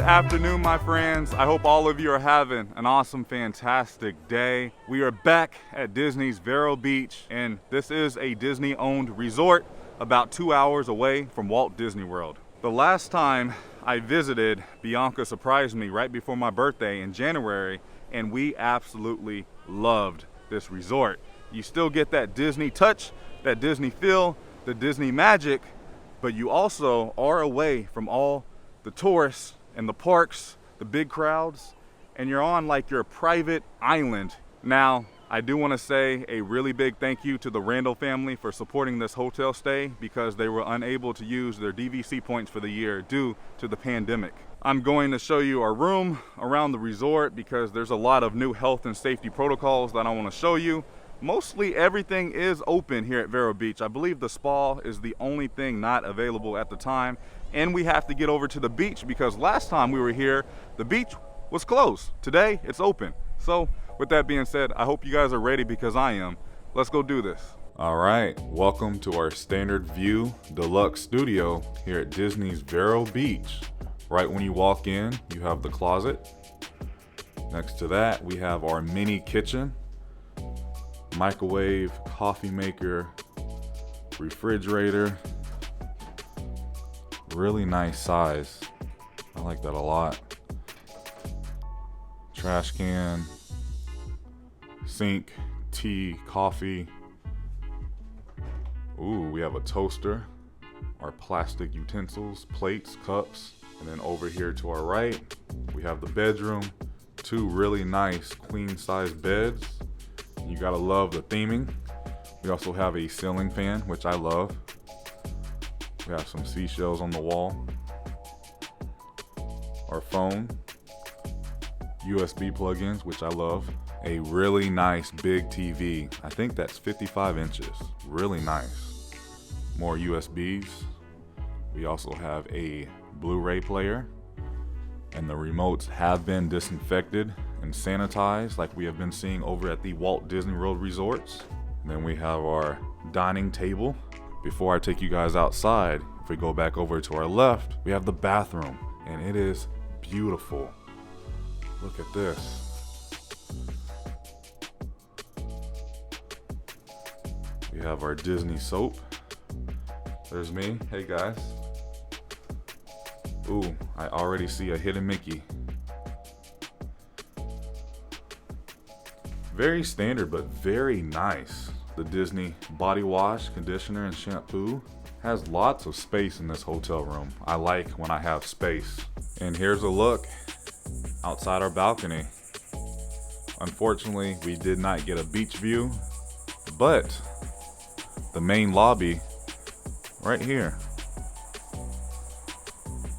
afternoon, my friends. I hope all of you are having an awesome, fantastic day. We are back at Disney's Vero Beach, and this is a Disney-owned resort about 2 hours away from Walt Disney World. The last time I visited, Bianca surprised me right before my birthday in January, and we absolutely loved this resort. You still get that Disney touch, that Disney feel, the Disney magic, but you also are away from all the tourists and the parks, the big crowds, and you're on like your private island. Now, I do want to say a really big thank you to the Randall family for supporting this hotel stay because they were unable to use their DVC points for the year due to the pandemic. I'm going to show you our room around the resort because there's a lot of new health and safety protocols that I want to show you. Mostly everything is open here at Vero Beach. I believe the spa is the only thing not available at the time. And we have to get over to the beach because last time we were here, the beach was closed. Today, it's open. So with that being said, I hope you guys are ready because I am. Let's go do this. All right, welcome to our standard view deluxe studio here at Disney's Vero Beach. Right when you walk in, you have the closet. Next to that, we have our mini kitchen. Microwave, coffee maker, refrigerator. Really nice size. I like that a lot. Trash can, sink, tea, coffee. Ooh, we have a toaster, our plastic utensils, plates, cups. And then over here to our right, we have the bedroom, two really nice queen size beds. You gotta love the theming. We also have a ceiling fan, which I love. We have some seashells on the wall. Our phone, USB plugins, which I love. A really nice big TV. I think that's 55 inches. Really nice. More USBs. We also have a Blu-ray player. And the remotes have been disinfected and sanitized like we have been seeing over at the Walt Disney World resorts. And then we have our dining table. Before I take you guys outside, if we go back over to our left, we have the bathroom, and it is beautiful. Look at this. We have our Disney soap. There's me. Hey guys. Ooh, I already see a hidden Mickey. Very standard, but very nice. The Disney body wash, conditioner, and shampoo has lots of space in this hotel room. I like when I have space. And here's a look outside our balcony. Unfortunately, we did not get a beach view, but the main lobby right here.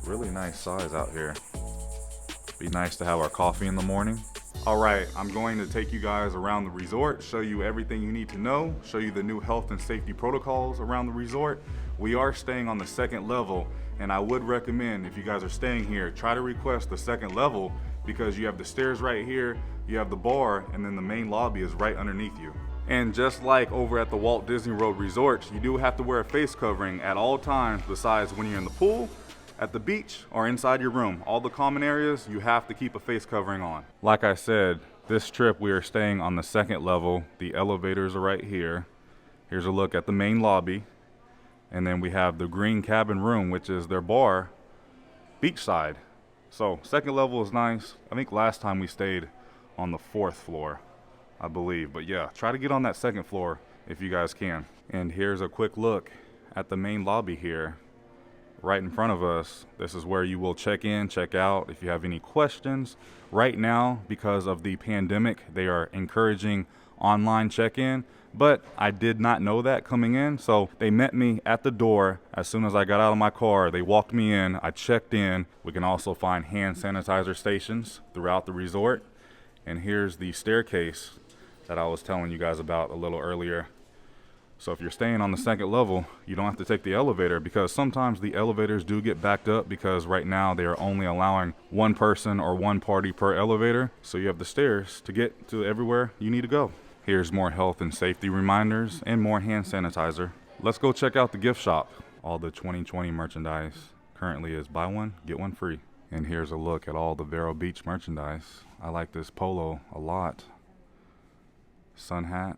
Really nice size out here. Be nice to have our coffee in the morning. All right, I'm going to take you guys around the resort, show you everything you need to know, show you the new health and safety protocols around the resort. We are staying on the second level, and I would recommend if you guys are staying here, try to request the second level because you have the stairs right here, you have the bar, and then the main lobby is right underneath you. And just like over at the Walt Disney World resorts, you do have to wear a face covering at all times besides when you're in the pool, at the beach, or inside your room. All the common areas, you have to keep a face covering on. Like I said, this trip we are staying on the second level. The elevators are right here. Here's a look at the main lobby. And then we have the green cabin room, which is their bar, beachside. So second level is nice. I think last time we stayed on the 4th floor, I believe. But yeah, try to get on that second floor if you guys can. And here's a quick look at the main lobby here. Right in front of us, this is where you will check in, check out if you have any questions. Right now, because of the pandemic, they are encouraging online check-in, but I did not know that coming in, so they met me at the door. As soon as I got out of my car, they walked me in, I checked in. We can also find hand sanitizer stations throughout the resort. And here's the staircase that I was telling you guys about a little earlier. So if you're staying on the second level, you don't have to take the elevator because sometimes the elevators do get backed up because right now they are only allowing one person or one party per elevator. So you have the stairs to get to everywhere you need to go. Here's more health and safety reminders and more hand sanitizer. Let's go check out the gift shop. All the 2020 merchandise currently is buy one, get one free. And here's a look at all the Vero Beach merchandise. I like this polo a lot. Sun hat,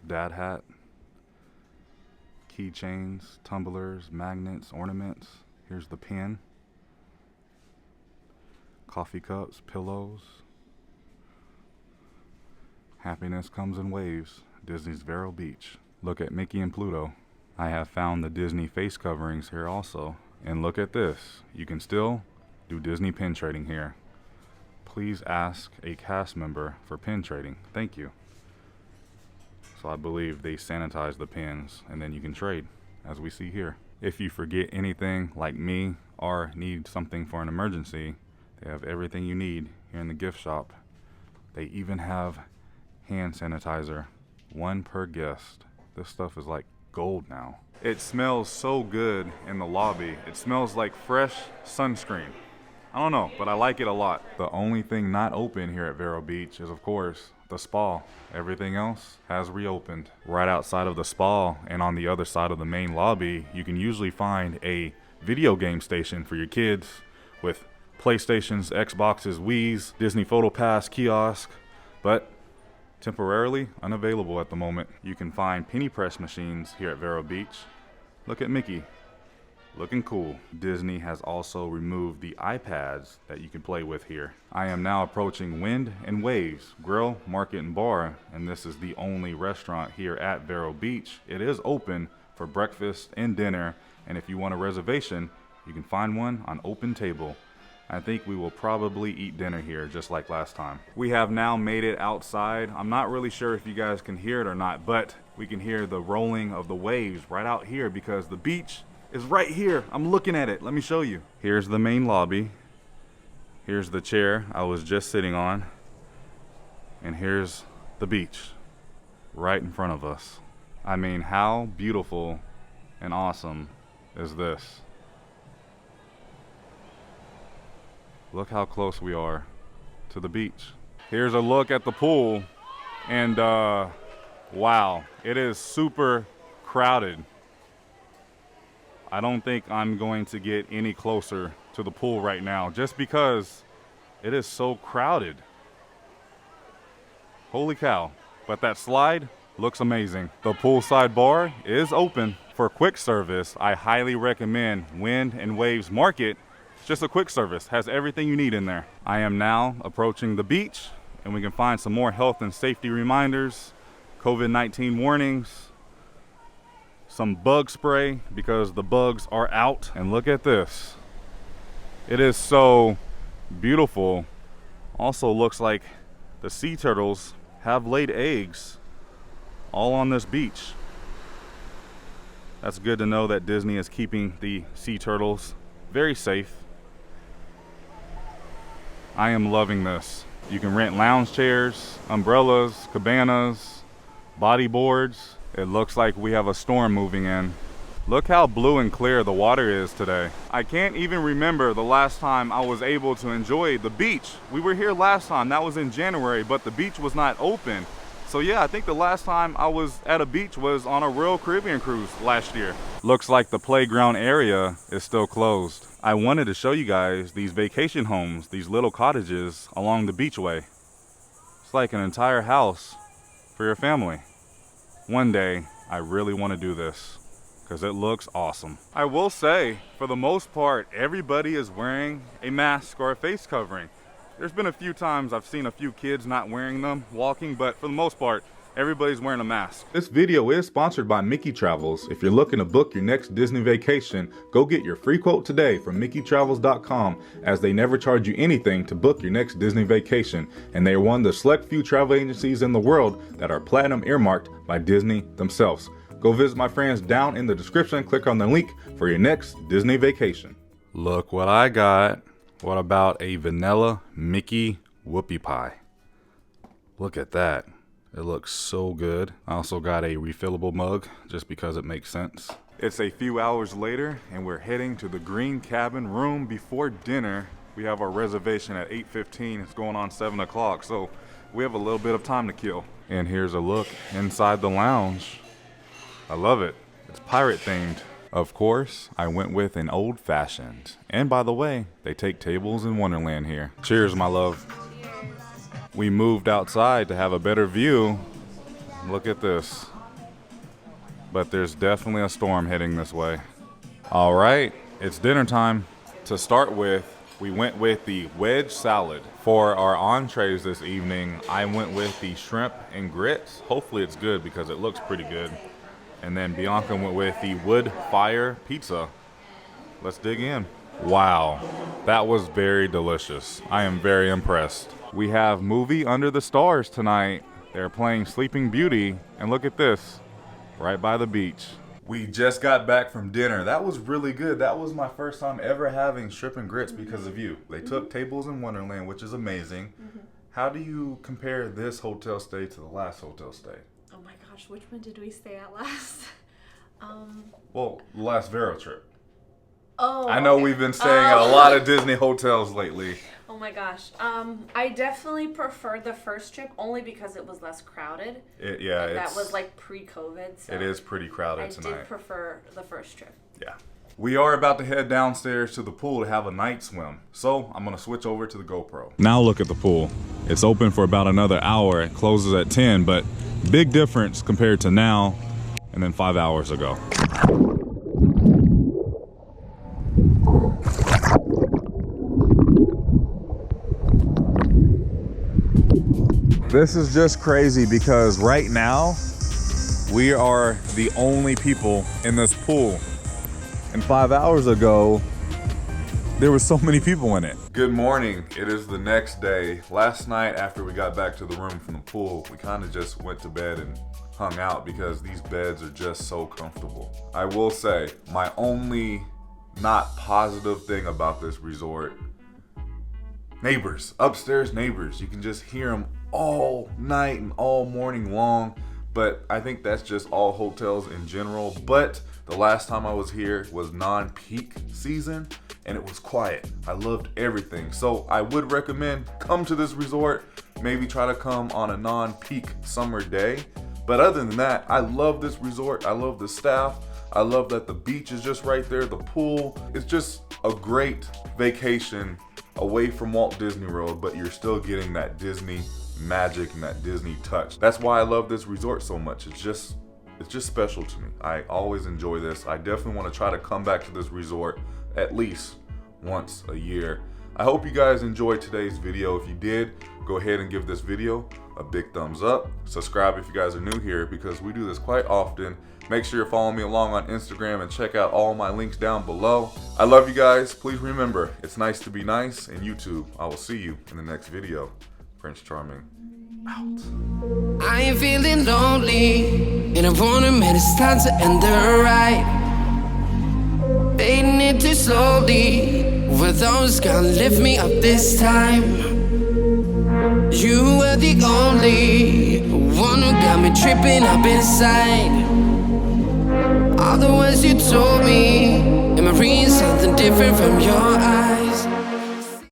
dad hat, keychains, tumblers, magnets, ornaments. Here's the pin. Coffee cups, pillows. Happiness comes in waves. Disney's Vero Beach. Look at Mickey and Pluto. I have found the Disney face coverings here also. And look at this. You can still do Disney pin trading here. Please ask a cast member for pin trading. Thank you. So I believe they sanitize the pins and then you can trade, as we see here. If you forget anything like me or need something for an emergency, they have everything you need here in the gift shop. They even have hand sanitizer, 1 per guest. This stuff is like gold now. It smells so good in the lobby. It smells like fresh sunscreen. I don't know, but I like it a lot. The only thing not open here at Vero Beach is, of course, the spa. Everything else has reopened. Right outside of the spa and on the other side of the main lobby, you can usually find a video game station for your kids with PlayStations, Xboxes, Wii's, Disney Photo Pass kiosk, but temporarily unavailable at the moment. You can find penny press machines here at Vero Beach. Look at Mickey, looking cool. Disney has also removed the iPads that you can play with here. I am now approaching Wind and Waves Grill, Market and Bar, and this is the only restaurant here at Vero Beach. It is open for breakfast and dinner, and if you want a reservation, you can find one on Open Table. I think we will probably eat dinner here just like last time. We have now made it outside. I'm not really sure if you guys can hear it or not, but we can hear the rolling of the waves right out here because the beach is right here. I'm looking at it. Let me show you. Here's the main lobby. Here's the chair I was just sitting on. And here's the beach right in front of us. I mean, how beautiful and awesome is this? Look how close we are to the beach. Here's a look at the pool, and wow, it is super crowded. I don't think I'm going to get any closer to the pool right now just because it is so crowded. Holy cow. But that slide looks amazing. The poolside bar is open for quick service. I highly recommend Wind and Waves Market. Just a quick service, has everything you need in there. I am now approaching the beach and we can find some more health and safety reminders, COVID-19 warnings, some bug spray because the bugs are out. And look at this. It is so beautiful. Also looks like the sea turtles have laid eggs all on this beach. That's good to know that Disney is keeping the sea turtles very safe. I am loving this. You can rent lounge chairs, umbrellas, cabanas, body boards. It looks like we have a storm moving in. Look how blue and clear the water is today. I can't even remember the last time I was able to enjoy the beach. We were here last time, that was in January, but the beach was not open. So yeah, I think the last time I was at a beach was on a Royal Caribbean cruise last year. Looks like the playground area is still closed. I wanted to show you guys these vacation homes, these little cottages along the beachway. It's like an entire house for your family. One day, I really want to do this because it looks awesome. I will say, for the most part, everybody is wearing a mask or a face covering. There's been a few times I've seen a few kids not wearing them walking, but for the most part, everybody's wearing a mask. This video is sponsored by Mickeytravels. If you're looking to book your next Disney vacation, go get your free quote today from Mickeytravels.com, as they never charge you anything to book your next Disney vacation, and they are one of the select few travel agencies in the world that are platinum earmarked by Disney themselves. Go visit my friends down in the description, click on the link for your next Disney vacation. Look what I got. What about a vanilla Mickey whoopie pie? Look at that. It looks so good. I also got a refillable mug just because it makes sense. It's a few hours later and we're heading to the green cabin room before dinner. We have our reservation at 8:15. It's going on 7 o'clock, so we have a little bit of time to kill. And here's a look inside the lounge. I love it. It's pirate themed. Of course, I went with an old fashioned. And by the way, they take tables in Wonderland here. Cheers, my love. We moved outside to have a better view. Look at this. But there's definitely a storm heading this way. All right, it's dinner time. To start with, we went with the wedge salad. For our entrees this evening, I went with the shrimp and grits. Hopefully it's good because it looks pretty good. And then Bianca went with the wood fire pizza. Let's dig in. Wow, that was very delicious. I am very impressed. We have movie Under the Stars tonight. They're playing Sleeping Beauty, and look at this, right by the beach. We just got back from dinner. That was really good. That was my first time ever having shrimp and grits because of you. They took tables in Wonderland, which is amazing. How do you compare this hotel stay to the last hotel stay? Oh my gosh, which one did we stay at last? Well, the last Vero trip. Oh, I know okay. We've been staying at a lot of Disney hotels lately. Oh my gosh. I definitely prefer the first trip only because it was less crowded. That was like pre-COVID. So it is pretty crowded tonight. I did prefer the first trip. Yeah. We are about to head downstairs to the pool to have a night swim. So I'm gonna switch over to the GoPro. Now look at the pool. It's open for about another hour. It closes at 10, but big difference compared to now and then 5 hours ago. This is just crazy because right now we are the only people in this pool. And 5 hours ago, there were so many people in it. Good morning. It is the next day. Last night after we got back to the room from the pool, we kind of just went to bed and hung out because these beds are just so comfortable. I will say, my only not positive thing about this resort, neighbors, upstairs neighbors. You can just hear them all night and all morning long, but I think that's just all hotels in general. But the last time I was here was non-peak season and it was quiet. I loved everything. So I would recommend come to this resort, maybe try to come on a non-peak summer day. But other than that, I love this resort. I love the staff. I love that the beach is just right there, the pool. It's just a great vacation away from Walt Disney World, but you're still getting that Disney magic and that Disney touch. That's why I love this resort so much. It's just special to me. I always enjoy this. I definitely want to try to come back to this resort at least once a year. I hope you guys enjoyed today's video. If you did, go ahead and give this video a big thumbs up. Subscribe if you guys are new here because we do this quite often. Make sure you're following me along on Instagram and check out all my links down below. I love you guys. Please remember, it's nice to be nice, and YouTube, I will see you in the next video. Prince Charming, out. I ain't feeling lonely, and I wanna admit it's time to end the ride. Fading it too slowly, were those gonna lift me up this time? You were the only one who got me tripping up inside. All the words you told me, am I reading something different from your eyes?